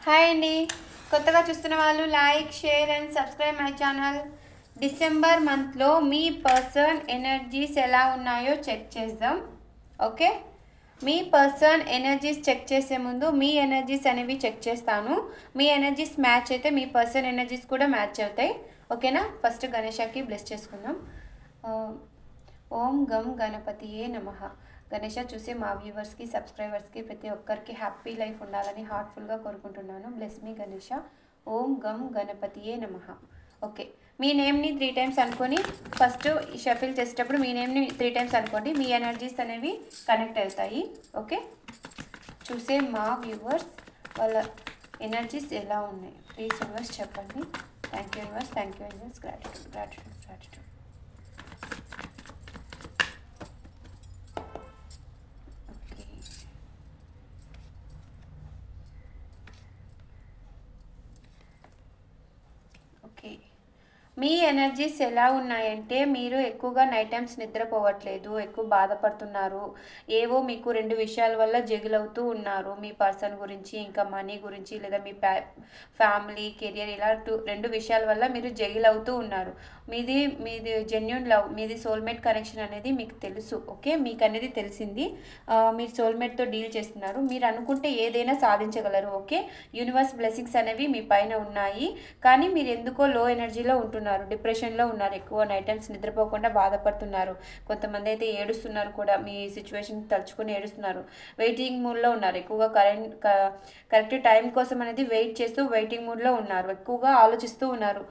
Hi అండి. కొత్తగా చూస్తున్న వాళ్ళు like, share and subscribe my channel. December మంత్లో మీ పర్సన్ ఎనర్జీస్ ఎలా ఉన్నాయో చెక్ చేద్దాం. ఓకే, మీ పర్సన్ ఎనర్జీస్ చెక్ చేసే ముందు మీ ఎనర్జీస్ అనేవి చెక్ చేస్తాను. మీ ఎనర్జీస్ మ్యాచ్ అయితే మీ పర్సన్ ఎనర్జీస్ కూడా మ్యాచ్ అవుతాయి. ఓకేనా? ఫస్ట్ గణేషకి బ్లెస్ చేసుకుందాం. ఓం గం గణపతియే నమః. గణేష చూసి మా వ్యూవర్స్కి, సబ్స్క్రైబర్స్కి ప్రతి ఒక్కరికి హ్యాపీ లైఫ్ ఉండాలని హార్ట్ఫుల్గా కోరుకుంటున్నాను. Bless me Ganesha. ఓం గం గణపతియే నమః. ఓకే, మీ నేమ్ని 3 టైమ్స్ అనుకొని ఫస్ట్ షఫిల్ చేసేటప్పుడు మీ నేమ్ని 3 టైమ్స్ అనుకోండి. మీ ఎనర్జీస్ అనేవి కనెక్ట్ అవుతాయి. ఓకే, చూసే మా వ్యూవర్స్ వాళ్ళ ఎనర్జీస్ ఎలా ఉన్నాయి ప్లీజ్ యూనివర్స్ చెప్పండి. Thank you universe, thank you universe, gratitude gratitude gratitude. Okay, me energies ఎలా ఉన్నాయంటే మీరు ఎక్కువగా నైట్ టైమ్స్ నిద్రపోవట్లేదు, ఎక్కువ బాధపడుతున్నారు. ఏవో మీకు 2 విషయాల వల్ల జగిలవుతూ ఉన్నారు. మీ పర్సన్ గురించి, ఇంకా మనీ గురించి, లేదా మీ ఫ్యామిలీ, కెరియర్, ఇలా 2 విషయాల వల్ల మీరు జగిలవుతూ ఉన్నారు. మీది జెన్యూన్ లవ్, మీది సోల్మేట్ కనెక్షన్ అనేది మీకు తెలుసు. ఓకే, మీకు అనేది తెలిసింది. మీరు సోల్మేట్తో డీల్ చేస్తున్నారు. మీరు అనుకుంటే ఏదైనా సాధించగలరు. ఓకే, యూనివర్స్ బ్లెస్సింగ్స్ అనేవి మీ పైన ఉన్నాయి. కానీ మీరు ఎందుకో లో ఎనర్జీలో ఉంటున్నారు, డిప్రెషన్లో ఉన్నారు, ఎక్కువ నైట్ టైమ్స్ నిద్రపోకుండా బాధపడుతున్నారు. కొంతమంది అయితే ఏడుస్తున్నారు కూడా, మీ సిచ్యువేషన్ తలుచుకుని ఏడుస్తున్నారు. వెయిటింగ్ మూడ్లో ఉన్నారు, ఎక్కువగా కరెక్ట్ టైం కోసం అనేది వెయిట్ చేస్తూ వెయిటింగ్ మూడ్లో ఉన్నారు. ఎక్కువగా ఆలోచిస్తూ ఉన్నారు,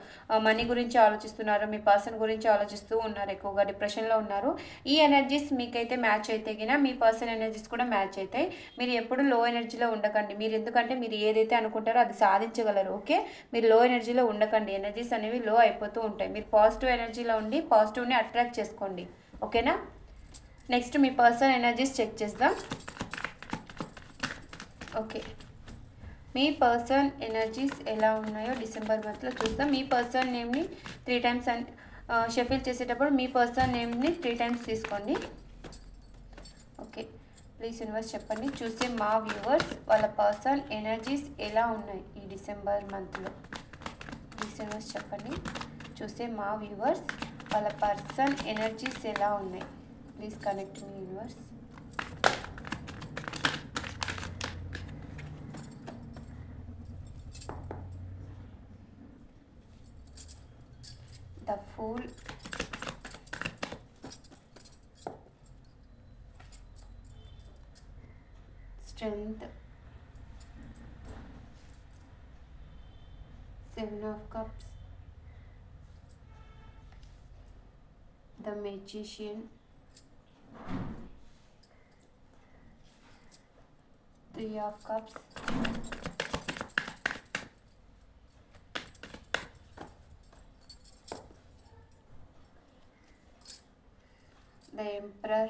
మనీ గురించి ఆలోచిస్తున్నారు, మీ పర్సన్ గురించి ఆలోచిస్తూ ఉన్నారు, ఎక్కువగా డిప్రెషన్లో ఉన్నారు. ఈ ఎనర్జీస్ మీకైతే మ్యాచ్ అయితే గినా మీ పర్సన్ ఎనర్జీస్ కూడా మ్యాచ్ అవుతాయి. మీరు ఎప్పుడు లో ఎనర్జీలో ఉండకండి. మీరు ఎందుకంటే మీరు ఏదైతే అనుకుంటారో అది సాధించగలరు. ఓకే, మీరు లో ఎనర్జీలో ఉండకండి. ఎనర్జీస్ అనేవి లో అయిపోతూ ఉంటాయి. మీరు పాజిటివ్ ఎనర్జీలో ఉండి పాజిటివ్ని అట్రాక్ట్ చేసుకోండి. ఓకేనా? నెక్స్ట్ మీ పర్సన్ ఎనర్జీస్ చెక్ చేద్దాం. ఓకే, మీ పర్సన్ ఎనర్జీస్ ఎలా ఉన్నాయో డిసెంబర్ మంత్లో చూద్దాం. మీ పర్సన్ నేమ్ని 3 టైమ్స్ షఫిల్ చేసేటప్పుడు మీ పర్సన్ నేమ్ని 3 టైమ్స్ తీసుకోండి. ఓకే, ప్లీజ్ యూనివర్స్ చెప్పండి. చూసే మా వ్యూవర్స్ వాళ్ళ పర్సన్ ఎనర్జీస్ ఎలా ఉన్నాయి ఈ డిసెంబర్ మంత్లో. ప్లీజ్ యూనివర్స్ చెప్పండి. చూసే మా వ్యూవర్స్ వాళ్ళ పర్సన్ ఎనర్జీస్ ఎలా ఉన్నాయి. Please connect me universe. The Fool, Strength, 7 of Cups, The Magician, 3 of Cups, The Emperor,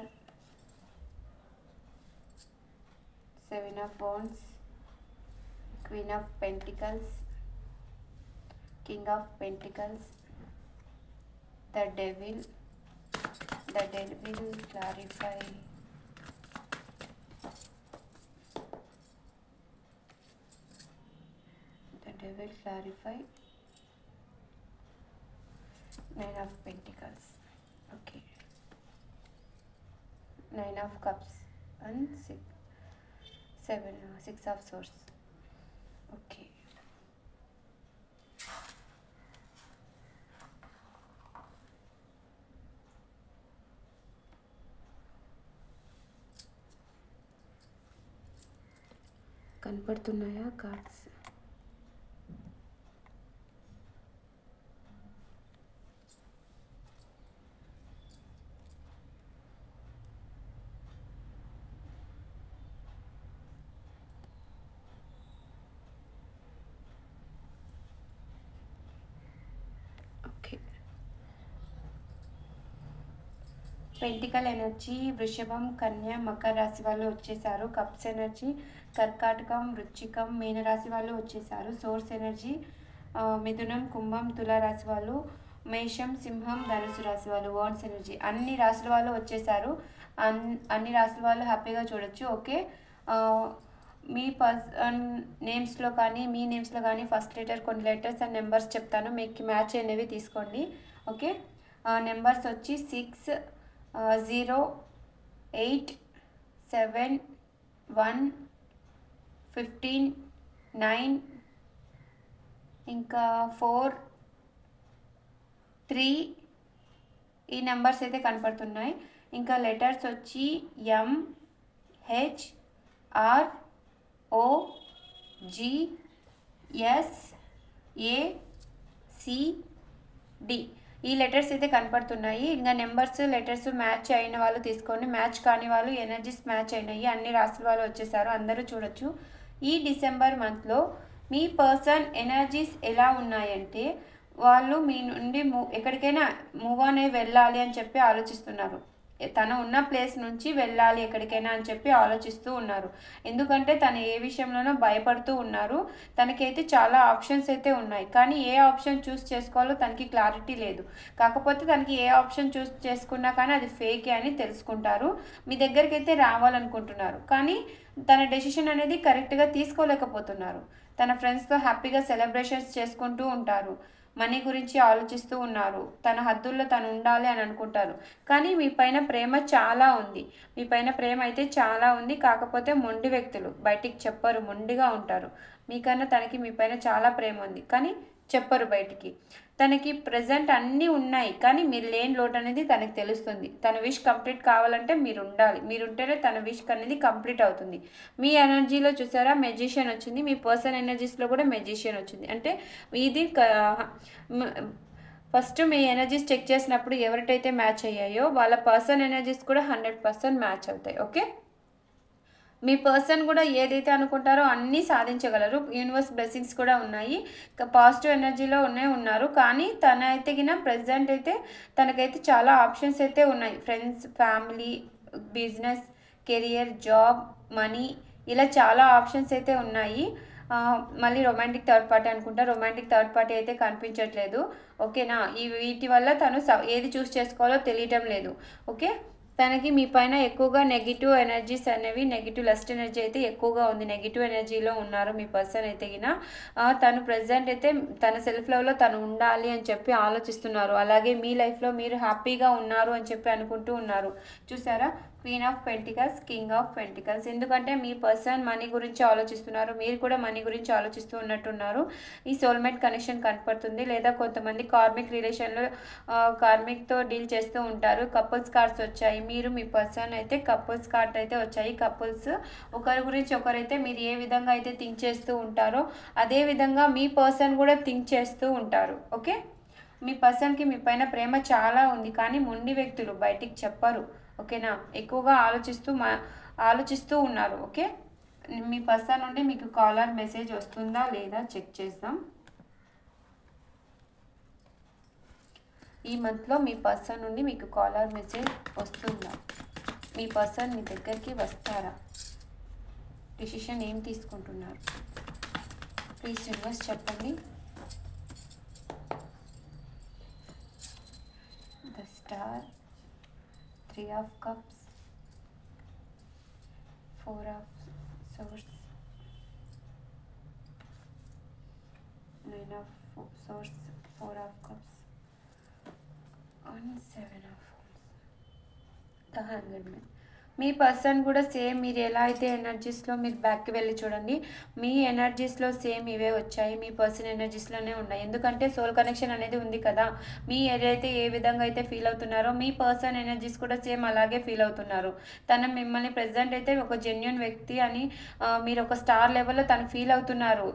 7 of Wands, Queen of Pentacles, King of Pentacles, the Devil clarify. The Devil clarify. 9 of Pentacles. Okay, 9 of Cups and 6 of Swords. Okay, కనపడుతున్నాయా cards? Pentacle energy వృషభం, కన్య, మకర రాశి వాళ్ళు వచ్చేసారు. Cups energy కర్కాటకం, వృశ్చికం, మీనరాశి వాళ్ళు వచ్చేసారు. సోర్స్ ఎనర్జీ మిథునం, కుంభం, తులారాశి వాళ్ళు, మేషం, సింహం, ధనుసు రాశి వాళ్ళు. వాన్స్ ఎనర్జీ అన్ని రాశుల వాళ్ళు వచ్చేసారు. అన్ని రాశుల వాళ్ళు హ్యాపీగా చూడొచ్చు. ఓకే, మీ పర్సన్ నేమ్స్లో కానీ మీ నేమ్స్లో కానీ ఫస్ట్ లెటర్ కొన్ని లెటర్స్ అండ్ నెంబర్స్ చెప్తాను, మీకు మ్యాచ్ అయినవి తీసుకోండి. ఓకే, నెంబర్స్ వచ్చి 6 0 8 7 1 15 9 ఇంకా 4 3 ఈ నెంబర్స్ అయితే కనపడుతున్నాయి. ఇంకా లెటర్స్ వచ్చి M H R O G S A C D ఈ లెటర్స్ అయితే కనపడుతున్నాయి. ఇంకా నెంబర్స్ లెటర్స్ మ్యాచ్ అయిన వాళ్ళు తీసుకోండి, మ్యాచ్ కాని వాళ్ళు ఎనర్జీస్ మ్యాచ్ అయినాయి, అన్ని రాసుల వాళ్ళు వచ్చేసారు, అందరూ చూడొచ్చు. ఈ డిసెంబర్ మంత్లో మీ పర్సన్ ఎనర్జీస్ ఎలా ఉన్నాయంటే వాళ్ళు మీ నుండి ఎక్కడికైనా మూవ్ ఆన్ అయ్యి వెళ్ళాలి అని చెప్పి ఆలోచిస్తున్నారు. తను ఉన్న ప్లేస్ నుంచి వెళ్ళాలి ఎక్కడికైనా అని చెప్పి ఆలోచిస్తూ ఉన్నారు. ఎందుకంటే తను ఏ విషయంలోనో భయపడుతూ ఉన్నారు. తనకైతే చాలా ఆప్షన్స్ అయితే ఉన్నాయి, కానీ ఏ ఆప్షన్ చూస్ చేసుకోవాలో తనకి క్లారిటీ లేదు. కాకపోతే తనకి ఏ ఆప్షన్ చూస్ చేసుకున్నా కానీ అది ఫేకే అని తెలుసుకుంటారు. మీ దగ్గరికి అయితే రావాలనుకుంటున్నారు, కానీ తన డెసిషన్ అనేది కరెక్ట్గా తీసుకోలేకపోతున్నారు. తన ఫ్రెండ్స్తో హ్యాపీగా సెలబ్రేషన్స్ చేసుకుంటూ ఉంటారు. మనీ గురించి ఆలోచిస్తూ ఉన్నారు. తన హద్దుల్లో తను ఉండాలి అని అనుకుంటారు. కానీ మీ పైన ప్రేమ చాలా ఉంది, మీ పైన ప్రేమ అయితే చాలా ఉంది. కాకపోతే మొండి వ్యక్తులు బయటికి చెప్పరు, మొండిగా ఉంటారు. మీకన్నా తనకి మీ పైన చాలా ప్రేమ ఉంది, కానీ చెప్పరు బయటికి. తనకి ప్రజెంట్ అన్నీ ఉన్నాయి, కానీ మీరు లేని లోటు అనేది తనకి తెలుస్తుంది. తన విష్ కంప్లీట్ కావాలంటే మీరు ఉండాలి, మీరుంటేనే తన విష్ అనేది కంప్లీట్ అవుతుంది. మీ ఎనర్జీలో చూసారా మెజిషియన్ వచ్చింది, మీ పర్సన్ ఎనర్జీస్లో కూడా మెజిషియన్ వచ్చింది. అంటే ఇది ఫస్ట్ మీ ఎనర్జీస్ చెక్ చేసినప్పుడు ఎవరికైతే మ్యాచ్ అయ్యాయో వాళ్ళ పర్సన్ ఎనర్జీస్ కూడా 100% మ్యాచ్ అవుతాయి. ఓకే, మీ పర్సన్ కూడా ఏదైతే అనుకుంటారో అన్నీ సాధించగలరు. యూనివర్స్ బ్లెస్సింగ్స్ కూడా ఉన్నాయి, పాజిటివ్ ఎనర్జీలో ఉన్నారు. కానీ తన అయితే ప్రజెంట్ అయితే తనకైతే చాలా ఆప్షన్స్ అయితే ఉన్నాయి. Friends, family, business, career, job, money, ఇలా చాలా ఆప్షన్స్ అయితే ఉన్నాయి. మళ్ళీ రొమాంటిక్ థర్డ్ పార్టీ అనుకుంటా, రొమాంటిక్ థర్డ్ పార్టీ అయితే కనిపించట్లేదు. ఓకేనా, వీటి వల్ల తను ఏది చూస్ చేసుకోవాలో తెలియటం లేదు. ఓకే, తనకి మీ పైన ఎక్కువగా నెగిటివ్ ఎనర్జీస్ అనేవి, నెగిటివ్ లస్ట్ ఎనర్జీ అయితే ఎక్కువగా ఉంది. నెగిటివ్ ఎనర్జీలో ఉన్నారు మీ పర్సన్ అయితే తను ప్రజెంట్ అయితే తన సెల్ఫ్ లవ్లో తను ఉండాలి అని చెప్పి ఆలోచిస్తున్నారు. అలాగే మీ లైఫ్లో మీరు హ్యాపీగా ఉన్నారు అని చెప్పి అనుకుంటూ ఉన్నారు. చూసారా, queen of pentacles, king of pentacles. ఎందుకంటే మీ పర్సన్ మనీ గురించి ఆలోచిస్తున్నారు, మీరు కూడా మనీ గురించి ఆలోచిస్తూ ఉన్నట్టున్నారు. ఈ సోల్మేట్ కనెక్షన్ కనపడుతుంది. లేదా కొంతమంది కార్మిక్ రిలేషన్లో కార్మిక్తో డీల్ చేస్తూ ఉంటారు. కపుల్స్ కార్డ్స్ వచ్చాయి. మీరు మీ పర్సన్ అయితే కపుల్స్ కార్డ్ అయితే వచ్చాయి. కపుల్స్ ఒకరి గురించి ఒకరైతే మీరు ఏ విధంగా అయితే థింక్ చేస్తూ ఉంటారో అదే విధంగా మీ పర్సన్ కూడా థింక్ చేస్తూ ఉంటారు. ఓకే, మీ పర్సన్కి మీ పైన ప్రేమ చాలా ఉంది, కానీ మొండి వ్యక్తులు బయటికి చెప్పరు. ఓకేనా, ఎక్కువగా ఆలోచిస్తూ ఉన్నారు. ఓకే, మీ పర్సన్ నుండి మీకు కాలర్ మెసేజ్ వస్తుందా లేదా చెక్ చేద్దాం. ఈ మంత్లో మీ పర్సన్ నుండి మీకు కాలర్ మెసేజ్ వస్తుందా? మీ పర్సన్ మీ దగ్గరికి వస్తారా? డిసిషన్ ఏం తీసుకుంటున్నారు? ప్లీజ్ యూనివర్స్ చెప్పండి. The star, 3 of cups, 4 of swords, 9 of swords, 4 of cups, and 7 of wands. The Hanged Man. Me person కూడా సేమ్ మీరు ఎలా అయితే ఎనర్జీస్లో మీరు బ్యాక్కి వెళ్ళి చూడండి, మీ ఎనర్జీస్లో సేమ్ ఇవే వచ్చాయి. మీ పర్సన్ ఎనర్జీస్లోనే ఉన్నాయి. ఎందుకంటే సోల్ కనెక్షన్ అనేది ఉంది కదా. మీ ఏదైతే ఏ విధంగా అయితే ఫీల్ అవుతున్నారో మీ పర్సన్ ఎనర్జీస్ కూడా సేమ్ అలాగే ఫీల్ అవుతున్నారు. తను మిమ్మల్ని ప్రెజెంట్ అయితే ఒక జెన్యూన్ వ్యక్తి అని మీరు ఒక స్టార్ లెవెల్లో తను ఫీల్ అవుతున్నారు.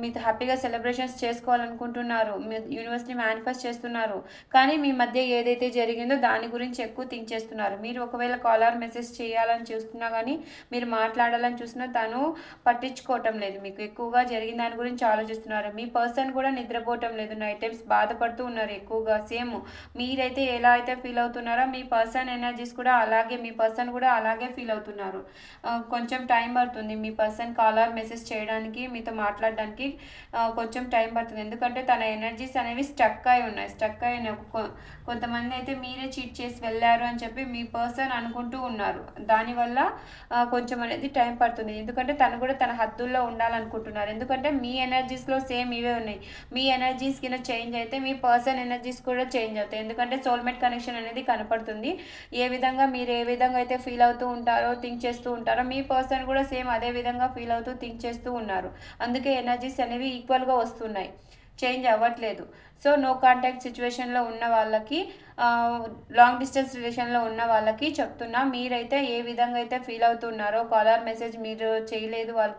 మీతో హ్యాపీగా సెలబ్రేషన్స్ చేసుకోవాలనుకుంటున్నారు. మీ యూనివర్స్ని మేనిఫెస్ట్ చేస్తున్నారు. కానీ మీ మధ్య ఏదైతే జరిగిందో దాని గురించి ఎక్కువ థింక్ చేస్తున్నారు. మీరు ఒకవేళ కాలర్ మెసేజ్ చేయాలని చూస్తున్నా కానీ మీరు మాట్లాడాలని చూసినా తను పట్టించుకోవటం లేదు. మీకు ఎక్కువగా జరిగిన దాని గురించి ఆలోచిస్తున్నారు. మీ పర్సన్ కూడా నిద్రపోవటం లేదు, నైట్ టైమ్స్ బాధపడుతూ ఉన్నారు ఎక్కువగా. సేమ్ మీరైతే ఎలా అయితే ఫీల్ అవుతున్నారో మీ పర్సన్ ఎనర్జీస్ కూడా అలాగే, మీ పర్సన్ కూడా అలాగే ఫీల్ అవుతున్నారు. కొంచెం టైం పడుతుంది మీ పర్సన్ కాలర్ మెసేజ్ చేయడానికి, మీతో మాట్లాడడానికి కొంచెం టైం పడుతుంది. ఎందుకంటే తన ఎనర్జీస్ అనేవి స్టక్ అయి ఉన్నాయి. కొంతమంది అయితే మీరే చీట్ చేసి వెళ్ళారు అని చెప్పి మీ పర్సన్ అనుకుంటూ ఉన్నారు. దానివల్ల కొంచెం అనేది టైం పడుతుంది. ఎందుకంటే తను కూడా తన హద్దుల్లో ఉండాలనుకుంటున్నారు. ఎందుకంటే మీ ఎనర్జీస్లో సేమ్ ఇవే ఉన్నాయి. మీ ఎనర్జీస్ కింద చేంజ్ అయితే మీ పర్సన్ ఎనర్జీస్ కూడా చేంజ్ అవుతాయి. ఎందుకంటే సోల్మేట్ కనెక్షన్ అనేది కనపడుతుంది. మీరు ఏ విధంగా అయితే ఫీల్ అవుతూ ఉంటారో, థింక్ చేస్తూ ఉంటారో, మీ పర్సన్ కూడా సేమ్ అదే విధంగా ఫీల్ అవుతూ థింక్ చేస్తూ ఉన్నారు. అందుకే ఎనర్జీస్ అనేవి ఈక్వల్గా వస్తున్నాయి, చేంజ్ అవ్వట్లేదు. సో నో కాంటాక్ట్ సిచ్యువేషన్లో ఉన్న వాళ్ళకి, లాంగ్ డిస్టెన్స్ రిలేషన్లో ఉన్న వాళ్ళకి చెప్తున్నా, మీరైతే ఏ విధంగా అయితే ఫీల్ అవుతున్నారో, కాలర్ మెసేజ్ మీరు చేయలేదు వాళ్ళు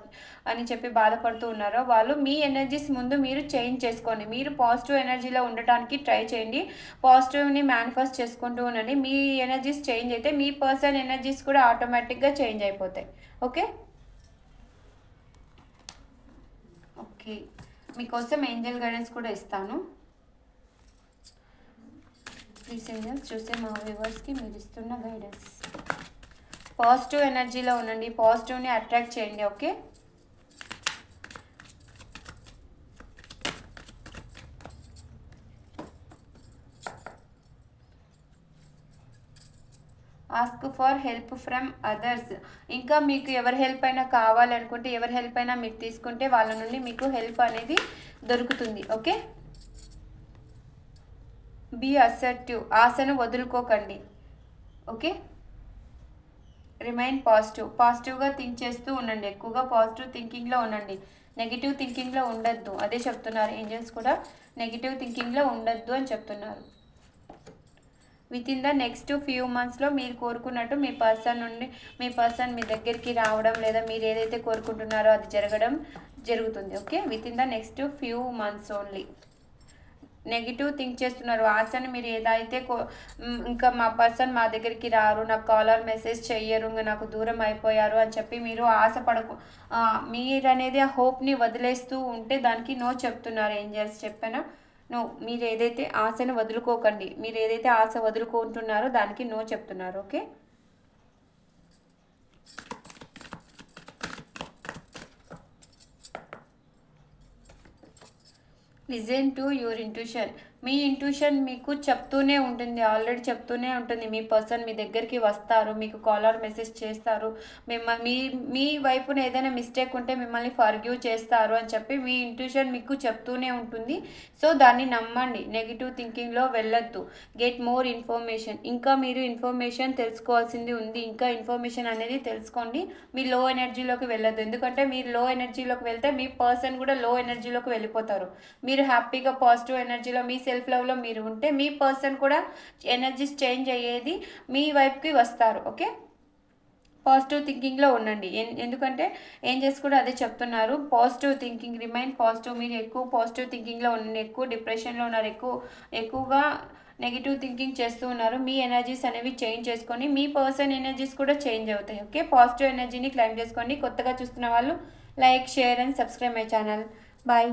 అని చెప్పి బాధపడుతూ ఉన్నారో, వాళ్ళు మీ ఎనర్జీస్ ముందు మీరు చేంజ్ చేసుకోండి. మీరు పాజిటివ్ ఎనర్జీలో ఉండటానికి ట్రై చేయండి. పాజిటివ్ని మేనిఫెస్ట్ చేసుకుంటూ ఉండండి. మీ ఎనర్జీస్ చేంజ్ అయితే మీ పర్సన్ ఎనర్జీస్ కూడా ఆటోమేటిక్గా చేంజ్ అయిపోతాయి. ఓకే ఓకే మీకోసం ఏంజల్ గైడెన్స్ కూడా ఇస్తాను. ప్లీజ్ ఏంజల్స్ చూసే మా వ్యూవర్స్కి మీరు ఇస్తున్న గైడెన్స్. పాజిటివ్ ఎనర్జీలో ఉండండి, పాజిటివ్ని అట్రాక్ట్ చేయండి. Okay ask for help from others. ఇంకా మీకు ఎవరి హెల్ప్ అయినా కావాలనుకుంటే, ఎవరి హెల్ప్ అయినా మీరు తీసుకుంటే వాళ్ళ నుండి మీకు హెల్ప్ అనేది దొరుకుతుంది. ఓకే బీ అసర్టివ్, ఆశను వదులుకోకండి. ఓకే రిమైన్ పాజిటివ్, పాజిటివ్గా థింక్ చేస్తూ ఉండండి. ఎక్కువగా పాజిటివ్ థింకింగ్లో ఉండండి, నెగిటివ్ థింకింగ్లో ఉండొద్దు. అదే చెప్తున్నారు ఏంజల్స్ కూడా, నెగిటివ్ థింకింగ్లో ఉండొద్దు అని చెప్తున్నారు. With in the next few మంత్స్లో మీరు కోరుకున్నట్టు మీ పర్సన్ మీ దగ్గరికి రావడం, లేదా మీరు ఏదైతే కోరుకుంటున్నారో అది జరుగుతుంది. Okay with in the next few months only. Negative think చేస్తున్నారు, ఆశని మీరు ఏదైతే ఇంకా మా పర్సన్ మా దగ్గరికి రారు, నాకు కాలర్ మెసేజ్ చెయ్యరు, ఇంకా నాకు దూరం అయిపోయారు అని చెప్పి మీరు మీరు అనేది ఆ హోప్ని వదిలేస్తూ ఉంటే దానికి నో చెప్తున్నారు ఏంజల్స్. చెప్పానా? నో, మీరు ఏదైతే ఆశను వదులుకోకండి, మీరు ఏదైతే ఆశ వదులుకుంటున్నారో దానికి నో చెప్తున్నారు. Okay listen to your intuition. Me intuition మీకు చెప్తూనే ఉంటుంది, ఆల్రెడీ చెప్తూనే ఉంటుంది. మీ పర్సన్ మీ దగ్గరికి వస్తారు, మీకు కాలర్ మెసేజ్ చేస్తారు, మీ వైపున ఏదైనా మిస్టేక్ ఉంటే మిమ్మల్ని ఫర్గివ్ చేస్తారు అని చెప్పి మీ ఇంట్యూషన్ మీకు చెప్తూనే ఉంటుంది. సో దాన్ని నమ్మండి, నెగిటివ్ థింకింగ్లో వెళ్ళొద్దు. Get more information. ఇంకా మీరు ఇన్ఫర్మేషన్ తెలుసుకోవాల్సింది ఉంది, ఇంకా ఇన్ఫర్మేషన్ అనేది తెలుసుకోండి. మీ లో ఎనర్జీలోకి వెళ్ళొద్దు. ఎందుకంటే మీరు లో ఎనర్జీలోకి వెళ్తే మీ పర్సన్ కూడా లో ఎనర్జీలోకి వెళ్ళిపోతారు. మీరు హ్యాపీగా పాజిటివ్ ఎనర్జీలో మీ సెల్ఫ్ లవ్లో మీరు ఉంటే మీ పర్సన్ కూడా ఎనర్జీస్ చేంజ్ అయ్యేది మీ వైపుకి వస్తారు. ఓకే పాజిటివ్ థింకింగ్లో ఉండండి. ఎందుకంటే ఏంజల్స్ కూడా అదే చెప్తున్నారు, పాజిటివ్ థింకింగ్, రిమైన్ పాజిటివ్. మీరు ఎక్కువ పాజిటివ్ థింకింగ్లో ఉండండి, ఎక్కువ డిప్రెషన్లో ఉన్నారు, ఎక్కువగా నెగిటివ్ థింకింగ్ చేస్తూ ఉన్నారు. మీ ఎనర్జీస్ అనేవి చేంజ్ చేసుకొని మీ పర్సన్ ఎనర్జీస్ కూడా చేంజ్ అవుతాయి. ఓకే పాజిటివ్ ఎనర్జీని క్లైమ్ చేసుకోండి. కొత్తగా చూస్తున్న వాళ్ళు like, share and subscribe my channel. Bye.